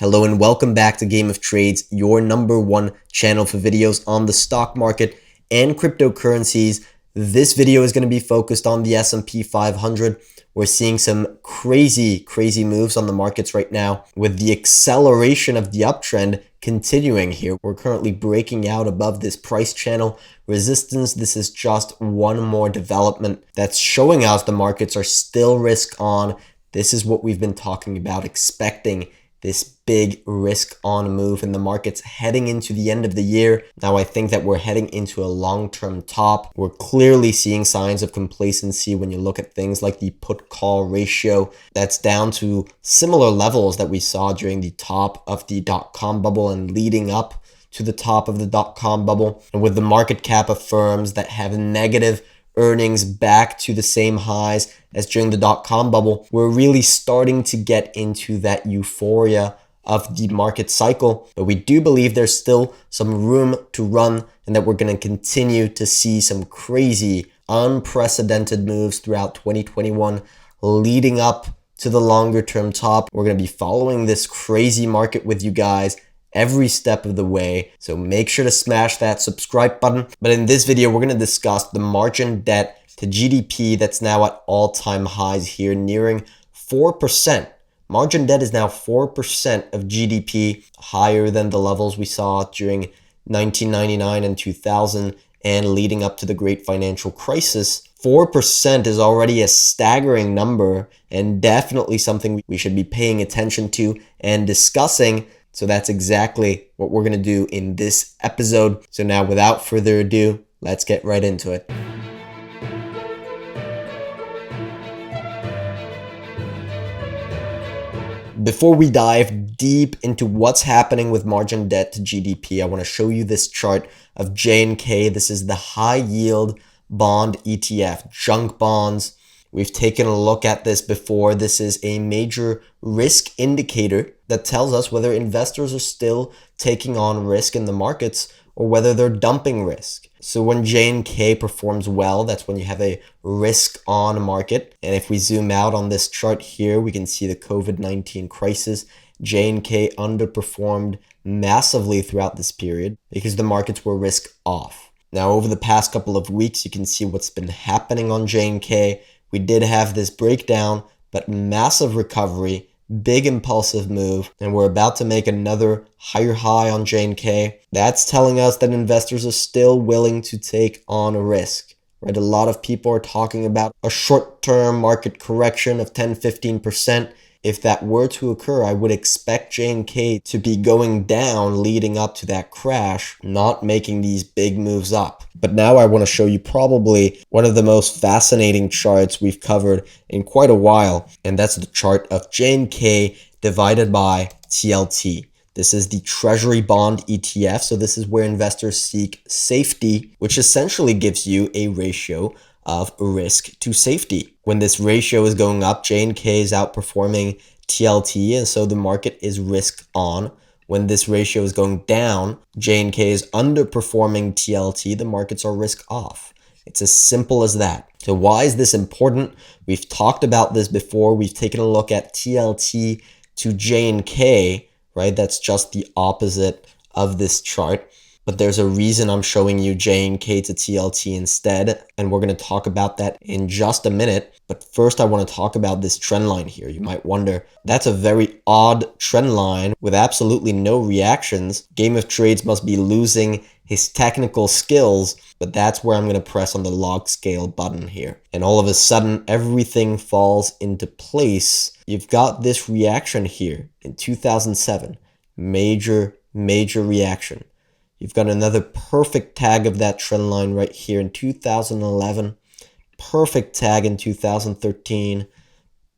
Hello and welcome back to Game of Trades, your #1 channel for videos on the stock market and cryptocurrencies. This video is going to be focused on the S&P 500. We're seeing some crazy moves on the markets right now with the acceleration of the uptrend continuing here. We're currently breaking out above this price channel resistance. This is just one more development that's showing us the markets are still risk on. This is what we've been talking about, expecting this big risk on move in the markets heading into the end of the year. Now, I think that we're heading into a long-term top. We're clearly seeing signs of complacency when you look at things like the put-call ratio. That's down to similar levels that we saw during the top of the dot-com bubble and leading up to the top of the dot-com bubble. And with the market cap of firms that have negative earnings back to the same highs as during the dot-com bubble, we're really starting to get into that euphoria of the market cycle. But we do believe there's still some room to run and that we're going to continue to see some crazy, unprecedented moves throughout 2021 leading up to the longer term top. We're going to be following this crazy market with you guys every step of the way. So make sure to smash that subscribe button. But in this video, we're going to discuss the margin debt to GDP that's now at all-time highs here, nearing 4%. Margin debt is now 4% of GDP, higher than the levels we saw during 1999 and 2000 and leading up to the great financial crisis. 4% is already a staggering number and definitely something we should be paying attention to and discussing. So that's exactly what we're going to do in this episode. So now, without further ado, let's get right into it. Before we dive deep into what's happening with margin debt to GDP, I want to show you this chart of J&K. This is the high yield bond ETF, junk bonds. We've taken a look at this before. This is a major risk indicator that tells us whether investors are still taking on risk in the markets or whether they're dumping risk. So when J&K performs well, that's when you have a risk on market. And if we zoom out on this chart here, we can see the COVID-19 crisis. J&K underperformed massively throughout this period because the markets were risk off. Now, over the past couple of weeks, you can see what's been happening on J&K. We did have this breakdown, but massive recovery, big impulsive move, and we're about to make another higher high on J&K. That's telling us that investors are still willing to take on a risk, right? A lot of people are talking about a short-term market correction of 10-15%. If that were to occur, I would expect J&K to be going down leading up to that crash, not making these big moves up. But now I want to show you probably one of the most fascinating charts we've covered in quite a while, and that's the chart of J&K divided by TLT. This is the Treasury Bond ETF, so this is where investors seek safety, which essentially gives you a ratio of risk to safety. When this ratio is going up, J&K is outperforming TLT, and so the market is risk on. When this ratio is going down, J&K is underperforming TLT, the markets are risk off. It's as simple as that. So why is this important? We've talked about this before. We've taken a look at TLT to J&K, right? That's just the opposite of this chart. But there's a reason I'm showing you J&K to TLT instead, and we're going to talk about that in just a minute. But first, I want to talk about this trend line here. You might wonder, that's a very odd trend line with absolutely no reactions. Game of Trades must be losing his technical skills, but that's where I'm going to press on the log scale button here. And all of a sudden, everything falls into place. You've got this reaction here in 2007. Major reaction. You've got another perfect tag of that trend line right here in 2011, perfect tag in 2013,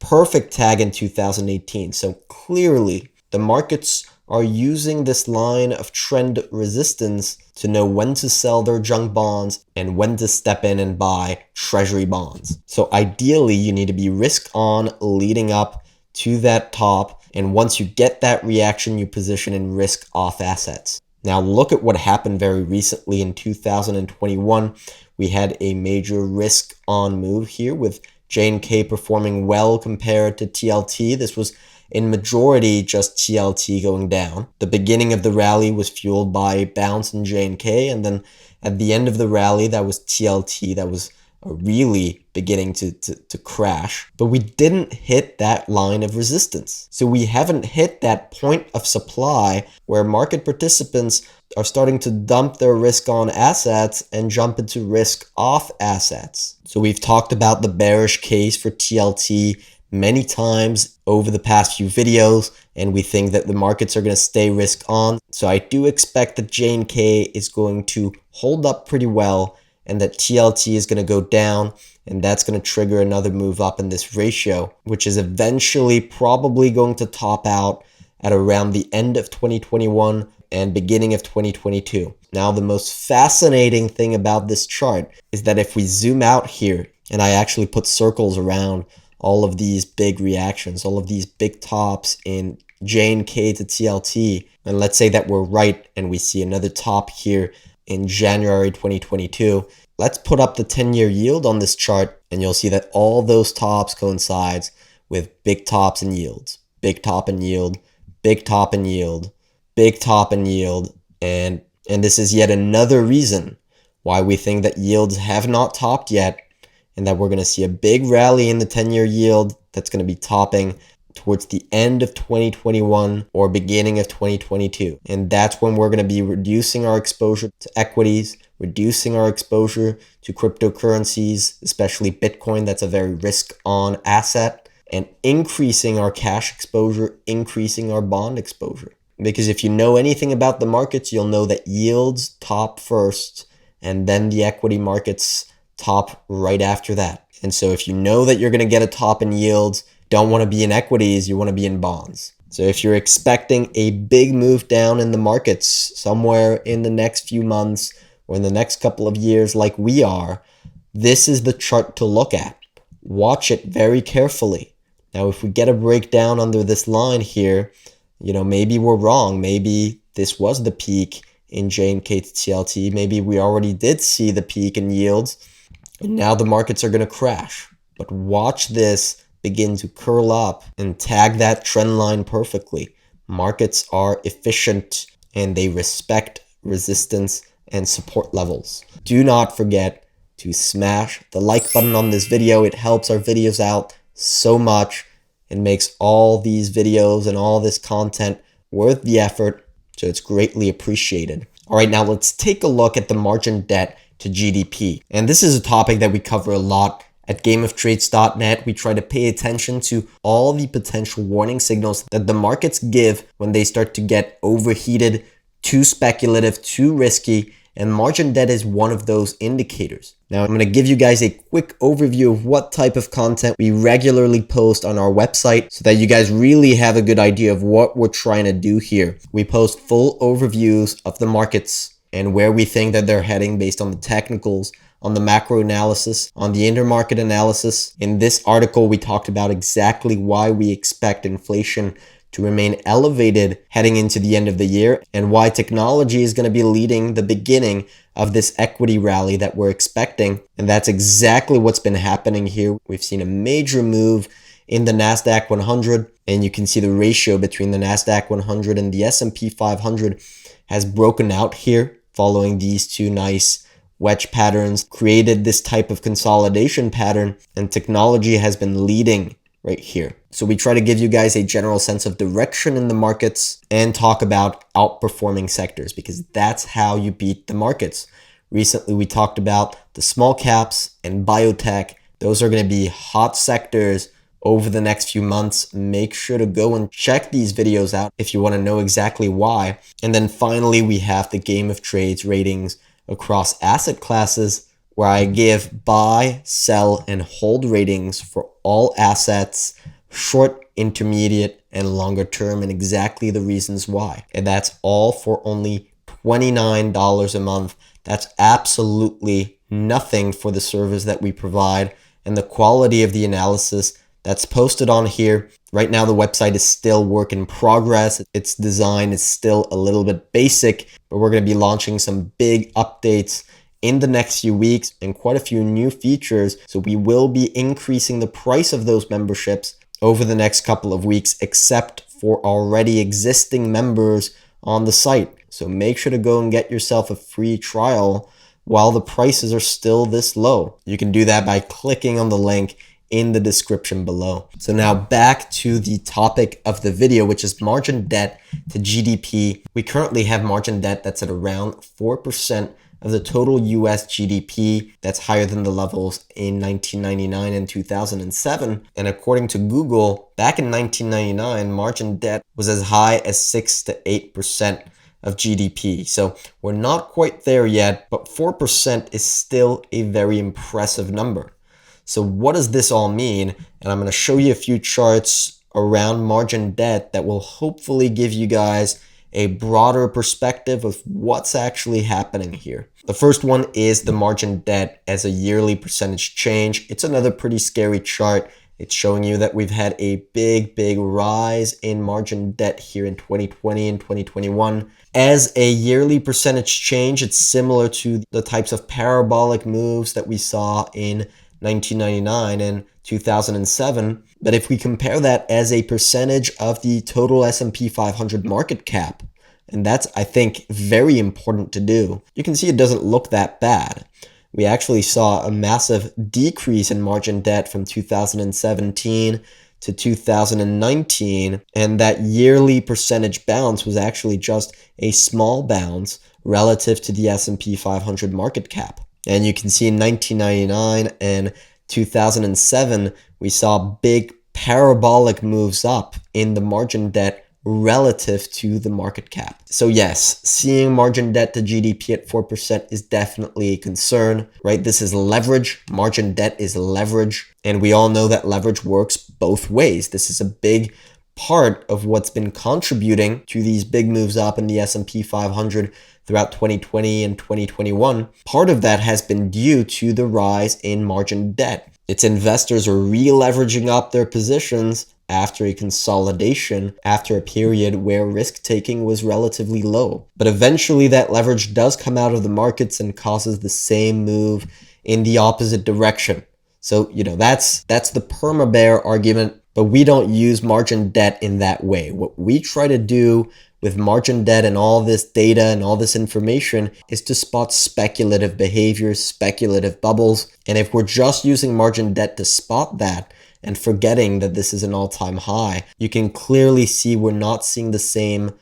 perfect tag in 2018. So clearly the markets are using this line of trend resistance to know when to sell their junk bonds and when to step in and buy treasury bonds. So ideally you need to be risk on leading up to that top. And once you get that reaction, you position in risk off assets. Now look at what happened very recently in 2021. We had a major risk on move here with J&K performing well compared to TLT. This was in majority just TLT going down. The beginning of the rally was fueled by a bounce in JNK, and then at the end of the rally, that was TLT that was really beginning to crash. But we didn't hit that line of resistance. So we haven't hit that point of supply where market participants are starting to dump their risk on assets and jump into risk off assets. So we've talked about the bearish case for TLT many times over the past few videos, and we think that the markets are going to stay risk on. So I do expect that JNK is going to hold up pretty well, and that TLT is going to go down, and that's going to trigger another move up in this ratio, which is eventually probably going to top out at around the end of 2021 and beginning of 2022. Now, the most fascinating thing about this chart is that if we zoom out here, and I actually put circles around all of these big reactions, all of these big tops in JNK to TLT, and let's say that we're right and we see another top here in January 2022, let's put up the 10-year yield on this chart, and you'll see that all those tops coincides with big tops and yields, big top and yield, big top and yield, big top and yield, and this is yet another reason why we think that yields have not topped yet, and that we're going to see a big rally in the 10-year yield that's going to be topping towards the end of 2021 or beginning of 2022. And that's when we're going to be reducing our exposure to equities, reducing our exposure to cryptocurrencies, especially Bitcoin, that's a very risk-on asset, and increasing our cash exposure, increasing our bond exposure. Because if you know anything about the markets, you'll know that yields top first, and then the equity markets top right after that. And so if you know that you're going to get a top in yields, don't want to be in equities, you want to be in bonds. So if you're expecting a big move down in the markets somewhere in the next few months or in the next couple of years like we are, this is the chart to look at. Watch it very carefully. Now, if we get a breakdown under this line here, maybe we're wrong. Maybe this was the peak in JNK to TLT. Maybe we already did see the peak in yields, and now the markets are going to crash. But watch this begin to curl up and tag that trend line perfectly. Markets are efficient and they respect resistance and support levels. Do not forget to smash the like button on this video. It helps our videos out so much. It makes all these videos and all this content worth the effort, so it's greatly appreciated. All right, now let's take a look at the margin debt to GDP. And this is a topic that we cover a lot at gameoftrades.net. We try to pay attention to all the potential warning signals that the markets give when they start to get overheated, too speculative, too risky, and margin debt is one of those indicators. Now, I'm going to give you guys a quick overview of what type of content we regularly post on our website so that you guys really have a good idea of what we're trying to do here. We post full overviews of the markets and where we think that they're heading based on the technicals, on the macro analysis, on the intermarket analysis. In this article, we talked about exactly why we expect inflation to remain elevated heading into the end of the year, and why technology is going to be leading the beginning of this equity rally that we're expecting. And that's exactly what's been happening here. We've seen a major move in the NASDAQ 100, and you can see the ratio between the NASDAQ 100 and the S&P 500 has broken out here following these two nice wedge patterns, created this type of consolidation pattern, and technology has been leading right here. So we try to give you guys a general sense of direction in the markets and talk about outperforming sectors, because that's how you beat the markets. Recently, we talked about the small caps and biotech. Those are going to be hot sectors over the next few months. Make sure to go and check these videos out if you want to know exactly why. And then finally, we have the Game of Trades ratings across asset classes, where I give buy, sell, and hold ratings for all assets, short, intermediate, and longer term, and exactly the reasons why. And that's all for only $29 a month. That's absolutely nothing for the service that we provide and the quality of the analysis that's posted on here. Right now, the website is still work in progress. Its design is still a little bit basic, but we're going to be launching some big updates in the next few weeks and quite a few new features. So we will be increasing the price of those memberships over the next couple of weeks, except for already existing members on the site. So make sure to go and get yourself a free trial while the prices are still this low. You can do that by clicking on the link in the description below. So now back to the topic of the video, which is margin debt to GDP. We currently have margin debt that's at around 4% of the total US GDP. That's higher than the levels in 1999 and 2007. And according to Google, back in 1999, margin debt was as high as 6 to 8% of GDP. So we're not quite there yet, but 4% is still a very impressive number. So what does this all mean? And I'm going to show you a few charts around margin debt that will hopefully give you guys a broader perspective of what's actually happening here. The first one is the margin debt as a yearly percentage change. It's another pretty scary chart. It's showing you that we've had a big rise in margin debt here in 2020 and 2021. As a yearly percentage change, it's similar to the types of parabolic moves that we saw in 1999 and 2007. But if we compare that as a percentage of the total S&P 500 market cap, and that's, I think, very important to do, you can see it doesn't look that bad. We actually saw a massive decrease in margin debt from 2017 to 2019, and that yearly percentage bounce was actually just a small bounce relative to the S&P 500 market cap. And you can see in 1999 and 2007, we saw big parabolic moves up in the margin debt relative to the market cap. So yes, seeing margin debt to GDP at 4% is definitely a concern, right? This is leverage. Margin debt is leverage. And we all know that leverage works both ways. This is a big part of what's been contributing to these big moves up in the S&P 500 throughout 2020 and 2021. Part of that has been due to the rise in margin debt. Its investors are re-leveraging up their positions after a consolidation, after a period where risk-taking was relatively low. But eventually that leverage does come out of the markets and causes the same move in the opposite direction. So, that's the perma-bear argument, but we don't use margin debt in that way. What we try to do with margin debt and all this data and all this information is to spot speculative behaviors, speculative bubbles. And if we're just using margin debt to spot that and forgetting that this is an all-time high, you can clearly see we're not seeing the same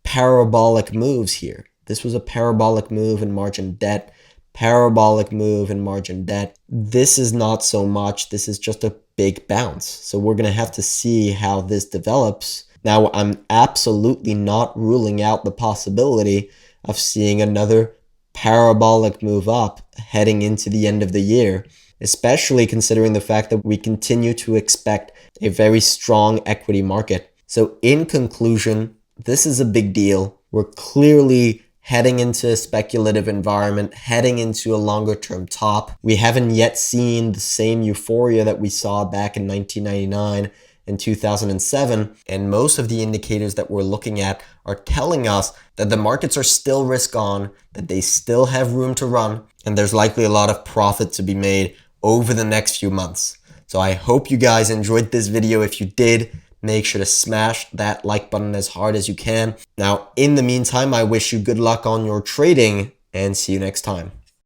parabolic moves here. This was a parabolic move in margin debt, parabolic move in margin debt. This is not so much. This is just a big bounce. So we're going to have to see how this develops. Now, I'm absolutely not ruling out the possibility of seeing another parabolic move up heading into the end of the year, especially considering the fact that we continue to expect a very strong equity market. So in conclusion, this is a big deal. We're clearly heading into a speculative environment, heading into a longer term top. We haven't yet seen the same euphoria that we saw back in 1999 and 2007. And most of the indicators that we're looking at are telling us that the markets are still risk on, that they still have room to run, and there's likely a lot of profit to be made over the next few months. So I hope you guys enjoyed this video. If you did, make sure to smash that like button as hard as you can. Now, in the meantime, I wish you good luck on your trading and see you next time.